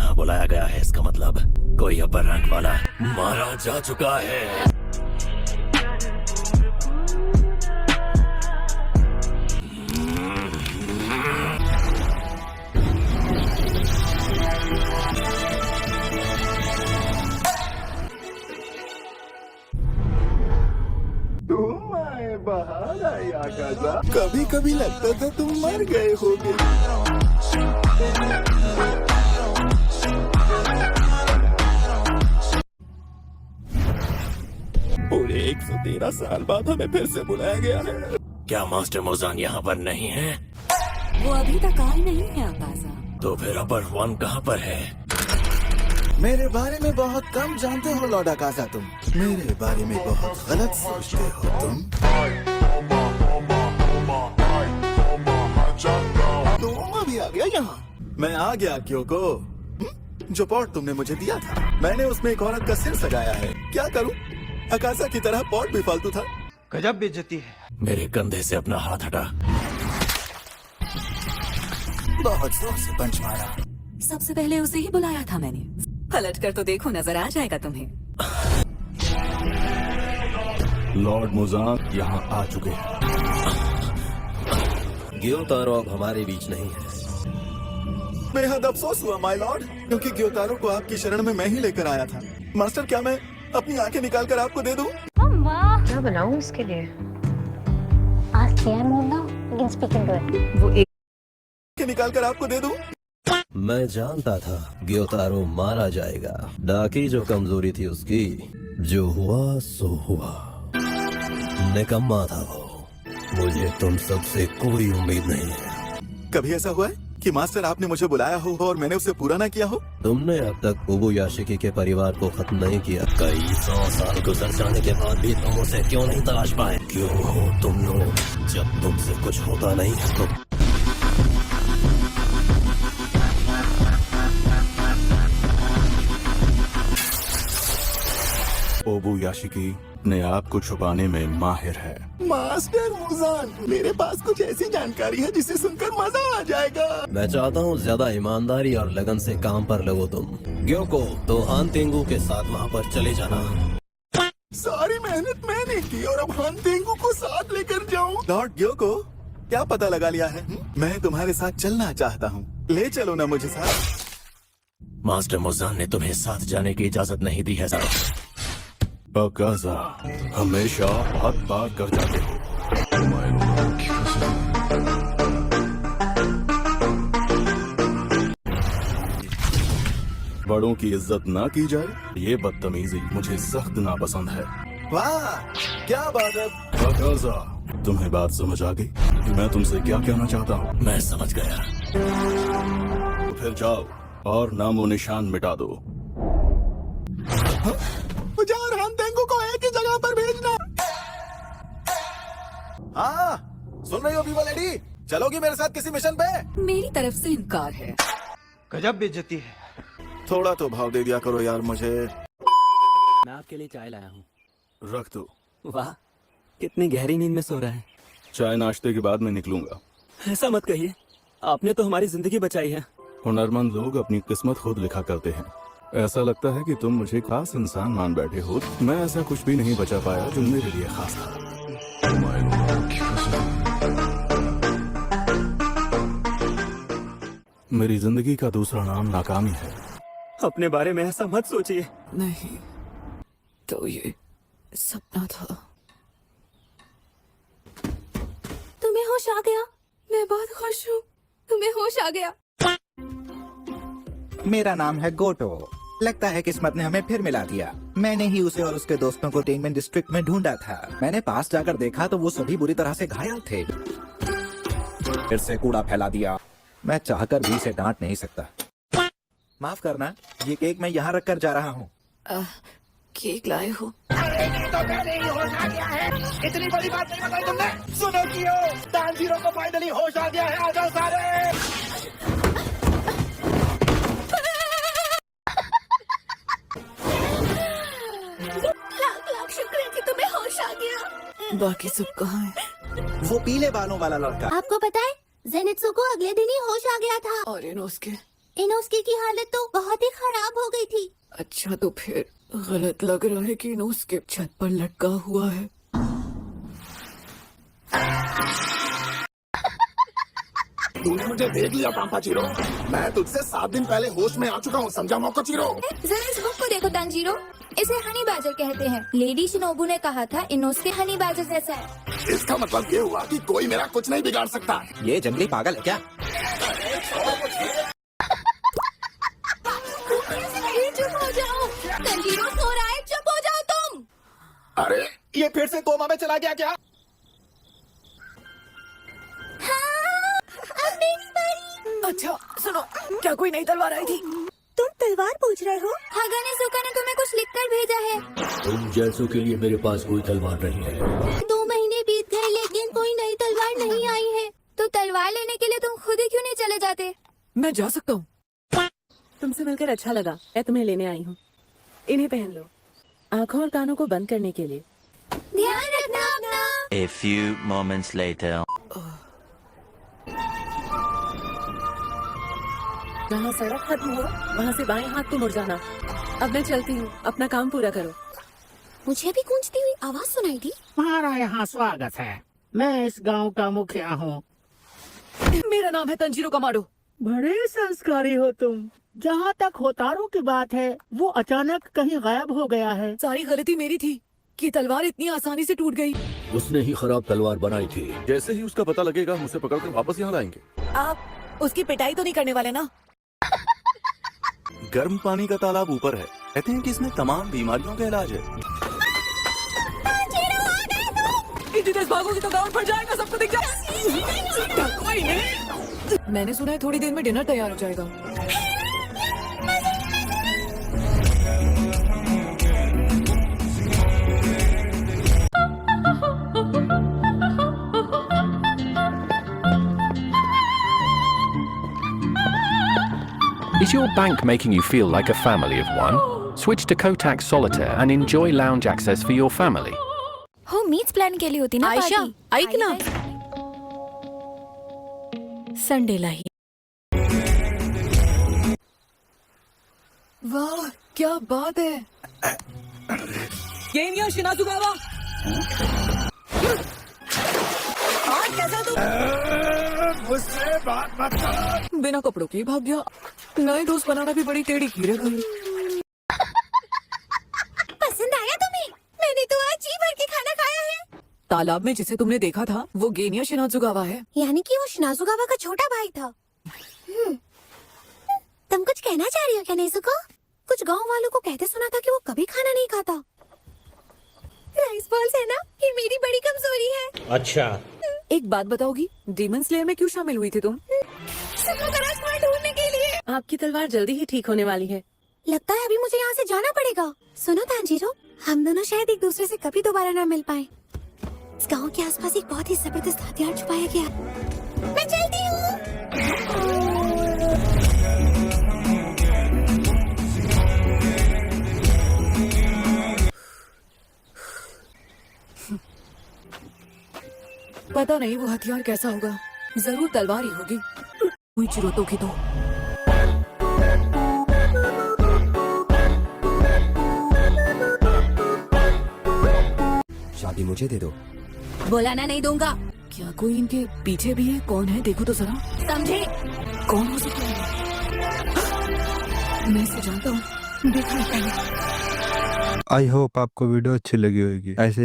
यहाँ बुलाया गया है, इसका मतलब कोई अपर रैंक वाला मारा जा चुका है। तुम आए बाहर आई आकाशा। कभी कभी लगता था तुम मर गए होगे। पूरे 113 साल बाद हमें फिर से बुलाया गया है। क्या मास्टर मोजान यहाँ पर नहीं है? वो अभी तक आए नहीं है आकाशा। तो फिर अपर वन कहाँ पर है? मेरे बारे में बहुत कम जानते हो लॉर्ड आकाशा तुम। मेरे बारे में बहुत गलत सोचते हो तुम। तुम अभी आ गया यहाँ। मैं आ गया क्योंकि जो पॉट तुमने मुझे दिया था, मैंने उसमें एक औरत का सिर सजाया है। क्या करूं? आकाशा की तरह पॉट भी फालतू था। गजब बेइज्जती है। मेरे कंधे से अपना हाथ हटा। बहुत जोर से पंच मारा। सबसे पहले उसे ही बुलाया था मैंने। पलट कर तो देखो, नजर आ जाएगा तुम्हें। लॉर्ड मुजान यहाँ आ चुके हैं। ग्योतारो अब हमारे बीच नहीं है। बेहद अफसोस हुआ माय लॉर्ड, क्योंकि ग्योतारो को आपकी शरण में मैं ही लेकर आया था। मास्टर, क्या मैं अपनी आंखें निकाल कर आपको दे दूं? क्या बनाऊं इसके लिए? Ask the Amanda, you can speak into it. वो एक आंखें निकाल कर आपको दे दूं? मैं जानता था ग्योतारो मारा जाएगा। डाकी जो कमजोरी थी उसकी, जो हुआ सो हुआ। निकम्मा था वो। मुझे तुम सबसे कोई उम्मीद नहीं है। कभी ऐसा हुआ है कि मास्टर आपने मुझे बुलाया हो और मैंने उसे पूरा ना किया हो? तुमने अब तक ओबुयाशिकी के परिवार को खत्म नहीं किया। कई 100 साल गुजर जाने के बाद भी तुम उसे क्यों नहीं तलाश पाए? क्यों हो तुम लोग? जब तुमसे कुछ होता नहीं है तो ओबुयाशिकी अपने आप को छुपाने में माहिर है। मास्टर मुजान, मेरे पास कुछ ऐसी जानकारी है जिसे सुनकर मजा आ जाएगा। मैं चाहता हूँ ज्यादा ईमानदारी और लगन से काम पर लगो तुम। ग्योको तो हान तेंगू के साथ वहाँ पर चले जाना। सारी मेहनत मैंने की और अब हान तेंगू को साथ लेकर जाऊं? लॉर्ड ग्योको, क्या पता लगा लिया है? मैं तुम्हारे साथ चलना चाहता हूँ, ले चलो ना मुझे साथ। मास्टर मुजान ने तुम्हें साथ जाने की इजाजत नहीं दी है साहब। आकाशा, हमेशा हद पार कर जाते हो। बड़ों की इज्जत ना की जाए, ये बदतमीजी मुझे सख्त नापसंद है। वाह, क्या बात है आकाशा, तुम्हें बात समझ आ गई कि मैं तुमसे क्या कहना चाहता हूँ? मैं समझ गया। तो फिर जाओ और नामो निशान मिटा दो। मुझे और हान तेंगू को एक ही जगह पर भेजना। हाँ, सुन रही हो बीवा लेडी? चलोगी मेरे साथ किसी मिशन पे? मेरी तरफ से इनकार है। गजब बेइज्जती है। थोड़ा तो भाव दे दिया करो यार मुझे। मैं आपके लिए चाय लाया हूँ। रख दो। वाह, कितनी गहरी नींद में सो रहा है। चाय नाश्ते के बाद मैं निकलूंगा। ऐसा मत कहिए, आपने तो हमारी जिंदगी बचाई है। हुनरमंद लोग अपनी किस्मत खुद लिखा करते हैं। ऐसा लगता है कि तुम मुझे खास इंसान मान बैठे हो। मैं ऐसा कुछ भी नहीं बचा पाया जो मेरे लिए खास था। मेरी जिंदगी का दूसरा नाम नाकामी है। अपने बारे में ऐसा मत सोचिए। नहीं, तो ये सपना था। तुम्हें होश आ गया? मैं बहुत खुश हूँ, तुम्हें होश आ गया। मेरा नाम है गोटो। लगता है किस्मत ने हमें फिर मिला दिया। मैंने ही उसे और उसके दोस्तों को टेनमेंट डिस्ट्रिक्ट में ढूंढा था। मैंने पास जाकर देखा तो वो सभी बुरी तरह से घायल थे। फिर से कूड़ा फैला दिया। मैं चाहकर भी इसे डांट नहीं सकता। माफ करना, ये केक मैं यहाँ रख कर जा रहा हूँ। केक लाए हो? इतनी बड़ी बात नहीं बताई तुमने। सुनो कियो, तानजीरो को फाइनली होश आ गया है। आ जाओ सारे। लाख शुक्र है कि तुम्हें होश आ गया। बाकी सब कहाँ है? वो पीले बालों वाला लड़का। आपको पता है, जेनित्सु को अगले दिन ही होश आ गया था। और इनोस्के इनोस्के की हालत तो बहुत ही खराब हो गई थी। अच्छा तो फिर गलत लग रहा है कि उसके छत पर लटका हुआ है। तूने मुझे देख लिया पापाचीरो। मैं तुझसे 7 दिन पहले होश में आ चुका हूँ, समझा मोकोचीरो? जरा इस बुक को देखो तांजीरो, इसे हनी बैजर कहते हैं। लेडी शिनोबू ने कहा था इनोस्के हनी बैजर जैसा है। इसका मतलब ये हुआ कि कोई मेरा कुछ नहीं बिगाड़ सकता। ये जंगली पागल है क्या? चुप हो जाओ तांजीरो, सो रहा है, चुप हो जाओ तुम। अरे ये फिर से कोमा में चला गया क्या? अब मेरी बारी। अच्छा सुनो, क्या कोई नई तलवार आई थी? तुम तलवार पूछ रहे हो? हागा ने सुका ने तुम्हें कुछ लिखकर भेजा है। तुम जैसों के लिए मेरे पास कोई तलवार नहीं है। 2 महीने बीत गए लेकिन कोई नई तलवार नहीं आई है। तो तलवार लेने के लिए तुम खुद ही क्यों नहीं चले जाते? मैं जा सकता हूँ। तुमसे मिलकर अच्छा लगा। मैं तुम्हें लेने आई हूँ। इन्हें पहन लो, आंखों और कानों को बंद करने के लिए। ध्यान रखना अपना। A few moments later. जहाँ सड़क खत्म हो वहाँ से बाएं हाथ को मुड़ जाना। अब मैं चलती हूँ, अपना काम पूरा करो। मुझे भी गूंजती हुई आवाज सुनाई दी। तुम्हारा यहाँ स्वागत है। मैं इस गांव का मुखिया हूँ। मेरा नाम है तंजीरो कमाडो। बड़े संस्कारी हो तुम। जहाँ तक होतारो की बात है, वो अचानक कहीं गायब हो गया है। सारी गलती मेरी थी कि तलवार इतनी आसानी से टूट गई। उसने ही खराब तलवार बनाई थी। जैसे ही उसका पता लगेगा हम उसे पकड़कर वापस यहाँ लाएंगे। आप उसकी पिटाई तो नहीं करने वाले ना? गर्म पानी का तालाब ऊपर है, कहते हैं कि इसमें तमाम बीमारियों का इलाज है। इतनी तेज भागोगी तो गाँव फट जाएगा, सबको दिख जाएगा। कोई नहीं। मैंने सुना है थोड़ी देर में डिनर तैयार हो जाएगा। Is your bank making you feel like a family of one? Switch to Kotak Solitaire and enjoy lounge access for your family. हो मीट्स प्लान केली होती ना आयशा, पार्टी? ऐक ना. संडेलाही. वाह क्या बात है. गेनिया शिनाजुगावा. कैसा तू? मुझसे बात मत कर। बिना कपड़ों के ही भाग गया. नए दोस्त बनाना भी बड़ी टेढ़ी खीर है. पसंद आया तुम्हें? मैंने तो आज जी भर के खाना खाया है. तालाब में जिसे तुमने देखा था वो गेनिया शिनाजुगावा है. यानी कि वो शिनाजुगावा का छोटा भाई था. तुम कुछ कहना चाह रही हो क्या नेज़ुको? कुछ गांव वालों को कहते सुना था कि वो कभी खाना नहीं खाता. राइस बॉल्स है ना, ये मेरी बड़ी कमजोरी है. अच्छा. एक बात बताओगी, डीमन स्लेयर में क्यों शामिल हुई थी तुम? ढूंढने के लिए. आपकी तलवार जल्दी ही ठीक होने वाली है. लगता है अभी मुझे यहाँ से जाना पड़ेगा. सुनो तांजीरो, हम दोनों शायद एक दूसरे से कभी दोबारा ना मिल पाए. इस गांव के आसपास एक बहुत ही जबरदस्त हथियार छुपाया गया. मैं चलती हूँ. पता नहीं वो हथियार कैसा होगा. जरूर तलवार ही होगी. कोई चिरोतों की तो. शादी मुझे दे दो. बुलाना नहीं दूंगा. क्या कोई इनके पीछे भी है? कौन है देखो तो जरा. समझे? कौन हो सकता है? मैं इसे जानता हूँ. देखा है. आई होप आपको वीडियो अच्छी लगी होगी. ऐसे